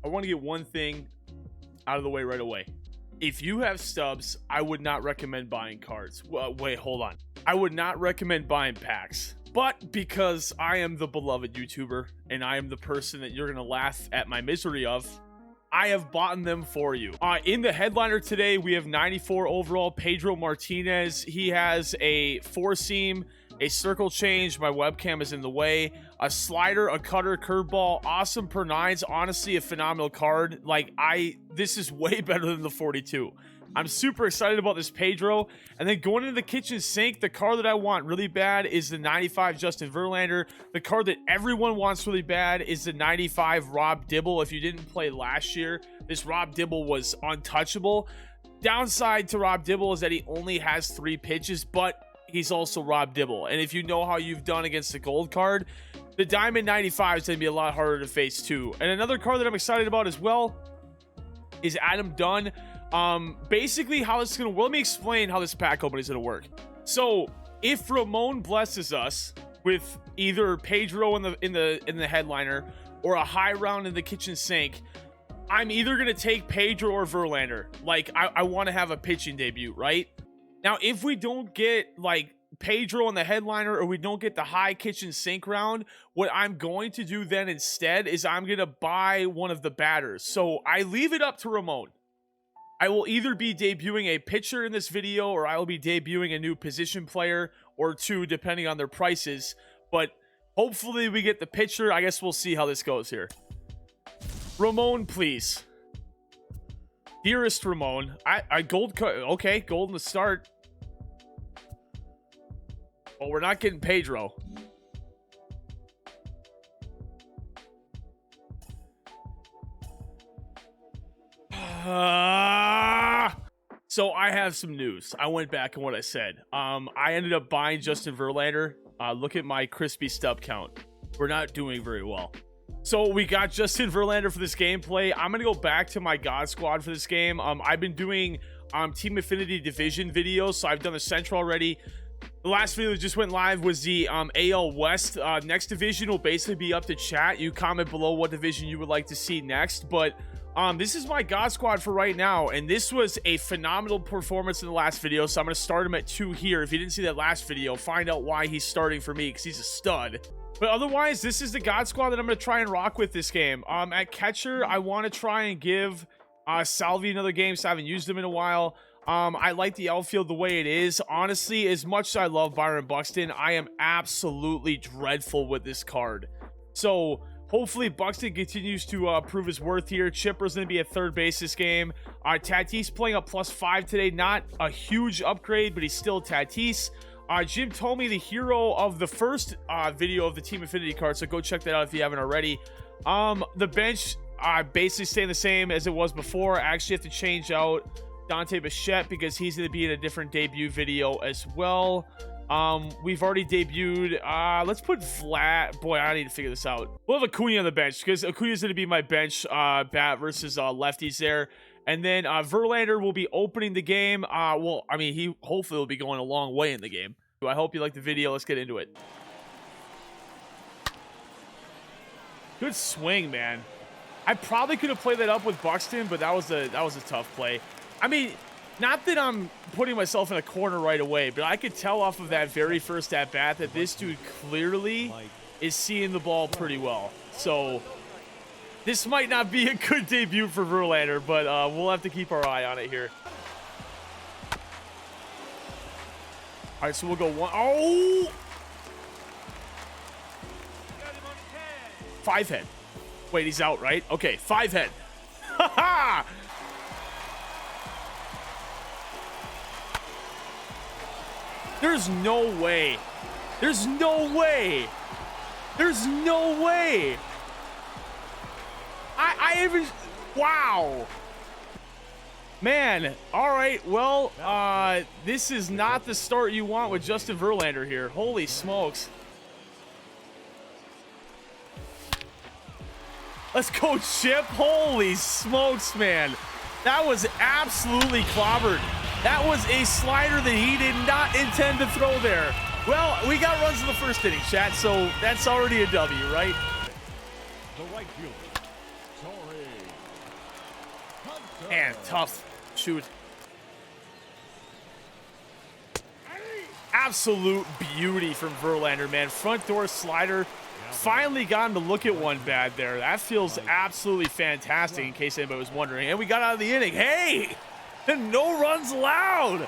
I want to get one thing out of the way right away. If you have stubs, I would not recommend buying cards. Well, wait, hold on. I would not recommend buying packs. But because I am the beloved YouTuber and I am the person that you're going to laugh at my misery of, I have bought them for you. In the headliner today, we have 94 overall Pedro Martinez. He has a four seam, a circle change. My webcam is in the way. A slider, a cutter, curveball, awesome per nines. Honestly, a phenomenal card. This is way better than the 42. I'm super excited about this Pedro. And then going into the kitchen sink, the card that I want really bad is the 95 Justin Verlander. The card that everyone wants really bad is the 95 Rob Dibble. If you didn't play last year, this Rob Dibble was untouchable. Downside to Rob Dibble is that he only has 3 pitches, but he's also Rob Dibble. And if you know how you've done against the gold card, the Diamond 95 is going to be a lot harder to face too. And another card that I'm excited about as well is Adam Dunn. Basically how it's going to, well, let me explain how this pack opening is going to work. So if Ramon blesses us with either Pedro in the headliner or a high round in the kitchen sink, I'm either going to take Pedro or Verlander. Like I want to have a pitching debut, right? Now, if we don't get like Pedro on the headliner or we don't get the high kitchen sink round, what I'm going to do then instead is I'm going to buy one of the batters. So I leave it up to Ramon. I will either be debuting a pitcher in this video or I will be debuting a new position player or two, depending on their prices. But hopefully we get the pitcher. I guess we'll see how this goes here. Ramon, please. Dearest Ramon. Okay, gold in the start. Well, we're not getting Pedro. So I have some news. I went back on what I said. I ended up buying Justin Verlander. Look at my crispy stub count. We're not doing very well. So we got Justin Verlander for this gameplay. I'm gonna go back to my God Squad for this game. I've been doing Team Affinity Division videos, so I've done the Central already. The last video that just went live was the AL West. Next division will basically be up to chat. You comment below what division you would like to see next, but this is my God Squad for right now, and this was a phenomenal performance in the last video, so I'm going to start him at 2 here. If you didn't see that last video, find out why he's starting for me, because he's a stud. But otherwise, this is the God Squad that I'm going to try and rock with this game. At catcher, I want to try and give Salvi another game, so I haven't used him in a while. I like the outfield the way it is. Honestly, as much as I love Byron Buxton, I am absolutely dreadful with this card. So hopefully Buxton continues to prove his worth here. Chipper's going to be at third base this game. Tatis playing up +5 today. Not a huge upgrade, but he's still Tatis. Jim told me the hero of the first video of the Team Affinity card, so go check that out if you haven't already. The bench basically staying the same as it was before. I actually have to change out Dante Bichette because he's going to be in a different debut video as well. We've already debuted. Let's put Vlad. Boy, I need to figure this out. We'll have Acuna on the bench because Acuna's going to be my bench bat versus lefties there. And then Verlander will be opening the game. Well, I mean, he hopefully will be going a long way in the game. I hope you like the video. Let's get into it. Good swing, man. I probably could have played that up with Buxton, but that was a tough play. I mean, not that I'm putting myself in a corner right away, but I could tell off of that very first at-bat that this dude clearly is seeing the ball pretty well. So this might not be a good debut for Verlander, but we'll have to keep our eye on it here. All right, so we'll go one. Oh! 5 head. Wait, he's out, right? Okay, 5 head. Ha ha! There's no way. There's no way. There's no way. I even, wow. Man, all right, well, this is not the start you want with Justin Verlander here. Holy smokes. Let's go, Chip. Holy smokes, man. That was absolutely clobbered. That was a slider that he did not intend to throw there. Well, we got runs in the first inning, chat, so that's already a W, right? The right fielder, Torres. Man, tough. Shoot. Absolute beauty from Verlander, man. Front door slider. Finally got him to look at one bad there. That feels absolutely fantastic, in case anybody was wondering. And we got out of the inning. Hey! No runs allowed!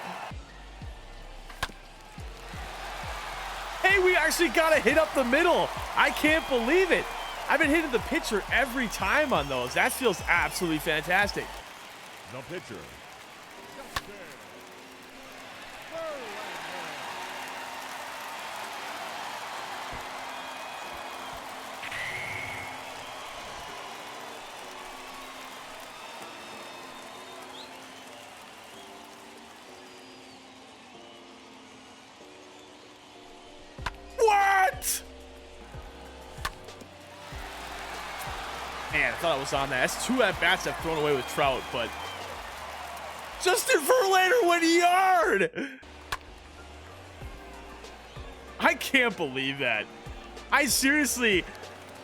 Hey, we actually got a hit up the middle. I can't believe it. I've been hitting the pitcher every time on those. That feels absolutely fantastic. The pitcher. What? Man, I thought I was on that. That's 2 at-bats I've thrown away with Trout, but Justin Verlander went yard. I can't believe that. I seriously,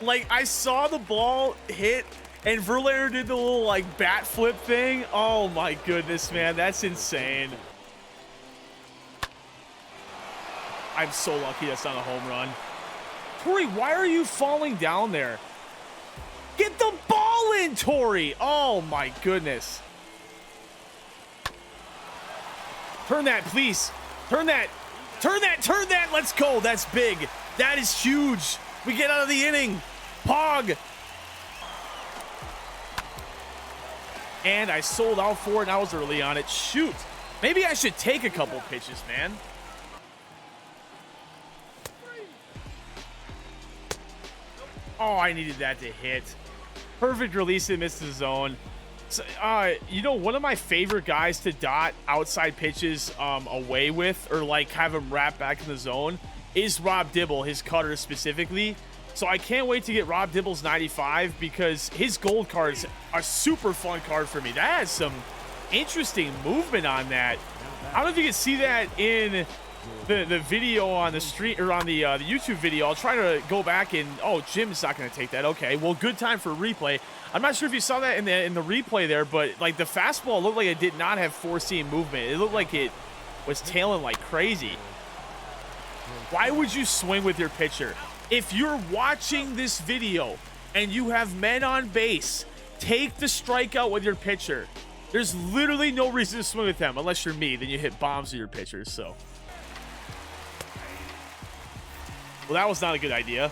like, I saw the ball hit and Verlander did the little, like, bat flip thing. Oh my goodness, man. That's insane. I'm so lucky that's not a home run. Torrey, why are you falling down there? Get the ball in, Torrey. Oh my goodness. Turn that, please. Turn that. Turn that. Turn that. Let's go. That's big. That is huge. We get out of the inning. Pog. And I sold out for it, and I was early on it. Shoot. Maybe I should take a couple pitches, man. Oh, I needed that to hit. Perfect release and missed the zone. So, you know, one of my favorite guys to dot outside pitches away with, or like have him wrap back in the zone, is Rob Dibble, his cutter specifically. So I can't wait to get Rob Dibble's 95 because his gold card is a super fun card for me. That has some interesting movement on that. I don't know if you can see that in the video on the street or on the YouTube video. I'll try to go back and Jim's not going to take that. Okay, well, good time for replay. I'm not sure if you saw that in the replay there, but like the fastball looked like it did not have four-seam movement. It looked like it was tailing like crazy. Why would you swing with your pitcher? If you're watching this video and you have men on base, take the strikeout with your pitcher. There's literally no reason to swing with them unless you're me. Then you hit bombs with your pitchers. So, well, that was not a good idea.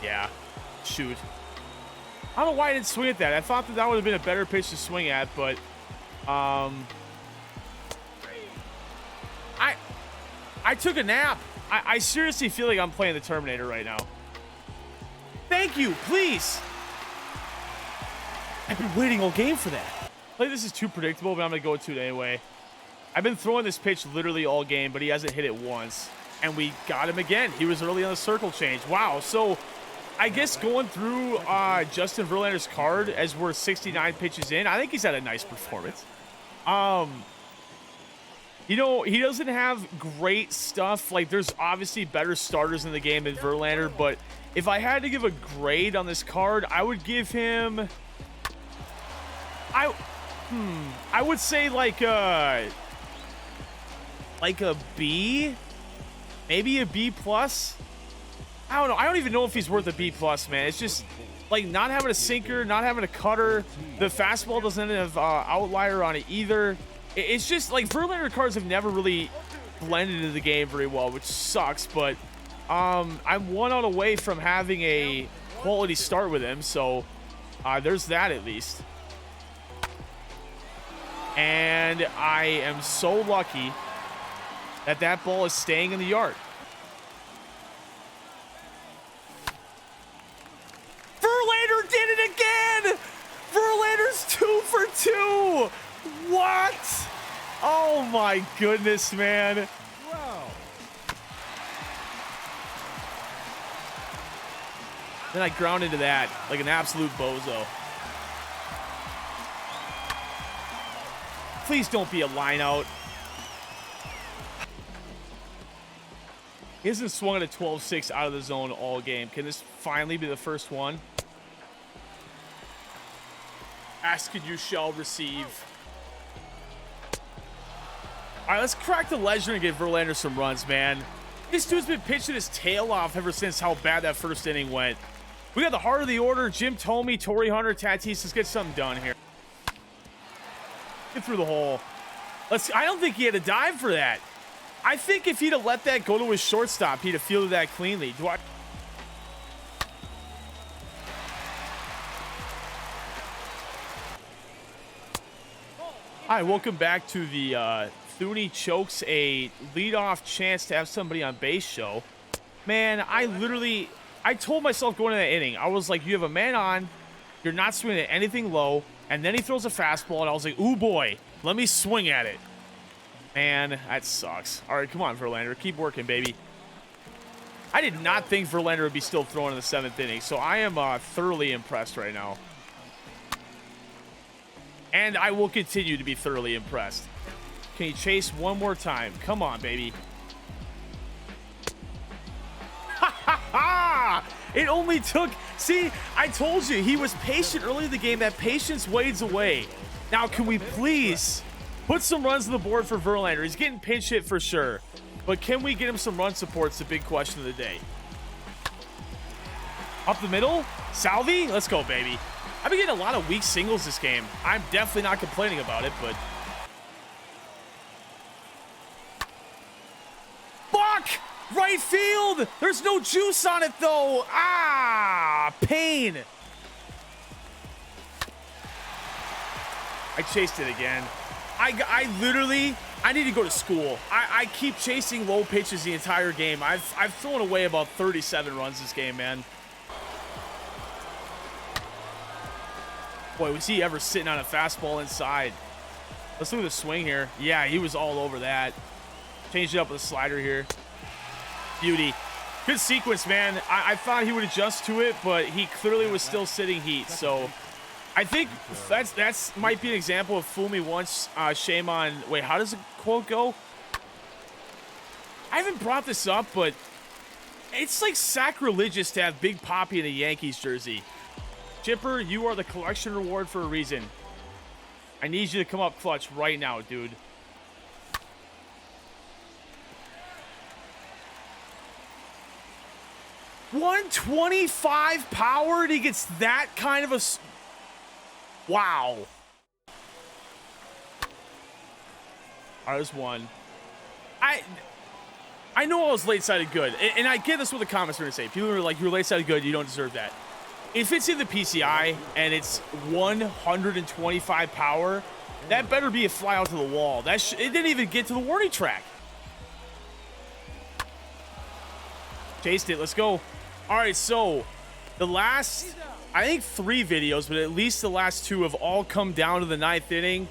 Yeah, shoot. I don't know why I didn't swing at that. I thought that would have been a better pitch to swing at, but I took a nap. I seriously feel like I'm playing the Terminator right now. Thank you, please. I've been waiting all game for that. Like, this is too predictable, but I'm going to go to it anyway. I've been throwing this pitch literally all game, but he hasn't hit it once. And we got him again. He was early on the circle change. Wow. So I guess going through Justin Verlander's card as we're 69 pitches in, I think he's had a nice performance. You know, he doesn't have great stuff. Like, there's obviously better starters in the game than Verlander, but if I had to give a grade on this card, I would give him... I would say like a B, maybe a B plus. I don't know. I don't even know if he's worth a B plus, man. It's just like not having a sinker, not having a cutter. The fastball doesn't have outlier on it either. It's just like Verlander cards have never really blended into the game very well, which sucks. But I'm 1 out away from having a quality start with him, so there's that at least. And I am so lucky that that ball is staying in the yard. Verlander did it again! Verlander's 2 for 2! What? Oh my goodness, man. Wow. Then I ground into that like an absolute bozo. Please don't be a line out. He hasn't swung at a 12-6 out of the zone all game. Can this finally be the first one? Ask and you shall receive. All right, let's crack the ledger and give Verlander some runs, man. This dude's been pitching his tail off ever since how bad that first inning went. We got the heart of the order. Jim Thome, Torrey Hunter, Tatis. Let's get something done here. Get through the hole. I don't think he had a dive for that. I think if he'd have let that go to his shortstop, he'd have fielded that cleanly. All right, welcome back to the Thuuuuney chokes a leadoff chance to have somebody on base show. Man, I told myself going into that inning, I was like, you have a man on, you're not swinging at anything low, and then he throws a fastball, and I was like, ooh boy, let me swing at it. Man, that sucks. All right, come on, Verlander, keep working, baby. I did not think Verlander would be still throwing in the 7th inning, so I am thoroughly impressed right now. And I will continue to be thoroughly impressed. Can you chase one more time? Come on, baby. It only took... See, I told you, he was patient early in the game. That patience wades away. Now, can we please put some runs on the board for Verlander? He's getting pinch hit for sure. But can we get him some run support? It's the big question of the day. Up the middle? Salvi? Let's go, baby. I've been getting a lot of weak singles this game. I'm definitely not complaining about it, but... Fuck! Right field! There's no juice on it, though! Ah! Pain! I chased it again. I literally... I need to go to school. I keep chasing low pitches the entire game. I've thrown away about 37 runs this game, man. Boy, was he ever sitting on a fastball inside. Let's look at the swing here. Yeah, he was all over that. Changed it up with a slider here. Beauty. Good sequence, man. I thought he would adjust to it, but he clearly was still sitting heat. So I think that's might be an example of fool me once, shame on... Wait, how does the quote go? I haven't brought this up, but it's like sacrilegious to have Big Papi in a Yankees jersey. Chipper, you are the collection reward for a reason. I need you to come up clutch right now, dude. .125 power and he gets that kind of a... Wow. All right, there's one. I know I was late-sided good, and I get this what the comments are going to say. People are like, you're late-sided good, you don't deserve that. If it's in the PCI and it's 125 power, that better be a fly out to the wall. It didn't even get to the warning track. Chased it. Let's go. All right, so the last, I think 3 videos, but at least the last 2 have all come down to the 9th inning.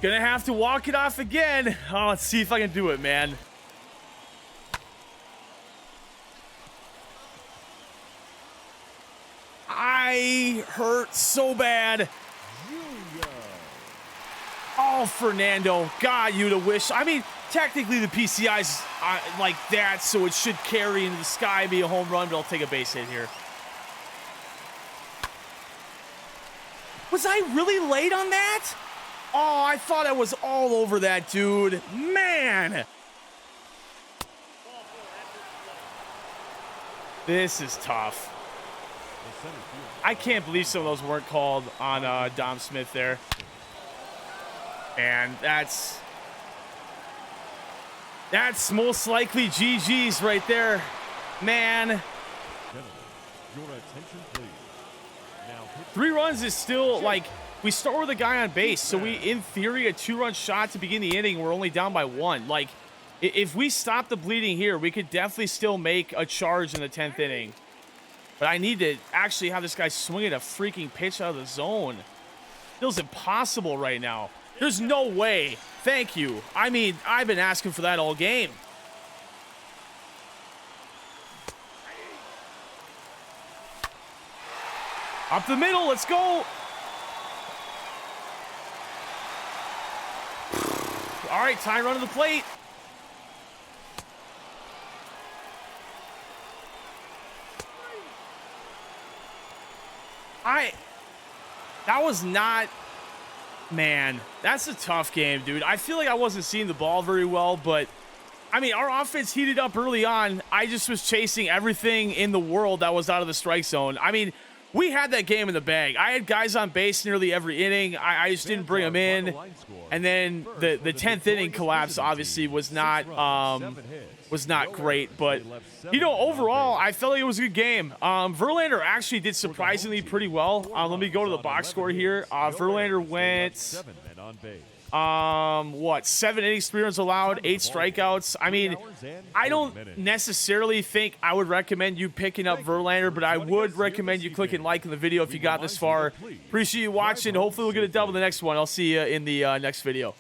Gonna have to walk it off again. Oh, let's see if I can do it, man. I hurt so bad. Oh, Fernando. God, you'd have wished. I mean, technically the PCI's like that, so it should carry into the sky, be a home run, but I'll take a base hit here. Was I really late on that? Oh, I thought I was all over that, dude. Man. This is tough. I can't believe some of those weren't called on Dom Smith there. And that's most likely GG's right there. Man. Your attention, please. Now, 3 runs is still, like, we start with a guy on base. So we, in theory, a 2-run shot to begin the inning. We're only down by 1. Like, if we stop the bleeding here, we could definitely still make a charge in the 10th inning. But I need to actually have this guy swing at a freaking pitch out of the zone. Feels impossible right now. There's no way. Thank you. I mean, I've been asking for that all game. Up the middle. Let's go. All right, time run to the plate. That was not, man, that's a tough game, dude. I feel like I wasn't seeing the ball very well, but I mean, our offense heated up early on. I just was chasing everything in the world that was out of the strike zone. I mean, we had that game in the bag. I had guys on base nearly every inning. I just didn't bring them in. And then the 10th inning collapse obviously was not great. But, you know, overall, I felt like it was a good game. Verlander actually did surprisingly pretty well. Let me go to the box score here. Verlander went 7 innings, 3 runs allowed, 8 strikeouts. I mean, I don't necessarily think I would recommend you picking up Verlander, but I would recommend you clicking like in the video if you got this far. Appreciate you watching. Hopefully we'll get a double in the next one. I'll see you in the next video.